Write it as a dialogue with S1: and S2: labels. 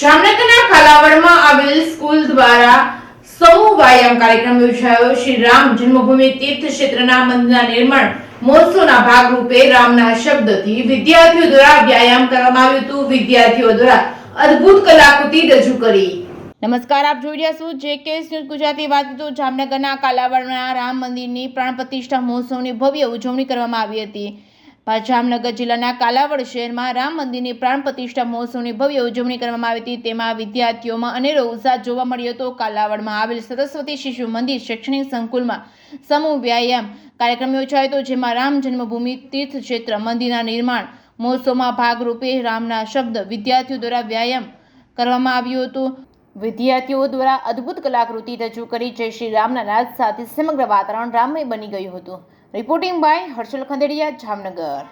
S1: જામનગરના કાલાવડમાં આવેલ સ્કૂલ દ્વારા સમૂહ વ્યાયામ કાર્યક્રમ યોજાયો। શ્રી રામ જન્મભૂમિ તીર્થ ક્ષેત્રના મંદિરના નિર્માણ મહોત્સવના ભાગરૂપે રામના શબ્દથી વિદ્યાર્થીઓ દ્વારા વ્યાયામ કરવામાં આવ્યું હતું। વિદ્યાર્થીઓ દ્વારા અદ્ભુત કલાકૃતિ રજૂ કરી। નમસ્કાર, આપ જોઈ રહ્યા છો JK ન્યૂઝ ગુજરાતી। વાત તો જામનગરના કાલાવડના રામ મંદિરની પ્રાણ પ્રતિષ્ઠા મહોત્સવની ભવ્ય ઉજવણી કરવામાં આવી હતી। જામનગર જિલ્લાના કાલાવડ શહેરમાં રામ મંદિરની પ્રાણ પ્રતિષ્ઠા મહોત્સવની ભવ્ય ઉજવણી કરવામાં આવી હતી। તેમાં વિદ્યાર્થીઓમાં અનેરો ઉત્સાહ જોવા મળ્યો હતો। કાલાવડમાં આવેલ સરસ્વતી શિશુ મંદિર શૈક્ષણિક સંકુલમાં સમૂહ વ્યાયામ કાર્યક્રમ યોજાયો હતો, જેમાં રામ જન્મભૂમિ તીર્થ ક્ષેત્ર મંદિરના નિર્માણ મહોત્સવમાં ભાગરૂપે રામના શબ્દ વિદ્યાર્થીઓ દ્વારા વ્યાયામ કરવામાં આવ્યું હતું। વિદ્યાર્થીઓ દ્વારા અદ્ભુત કલાકૃતિ રજૂ કરી જય શ્રી રામના નાદ સાથે સમગ્ર વાતાવરણ રામમય બની ગયું હતું। Reporting by Harshal Khanderia, Jamnagar.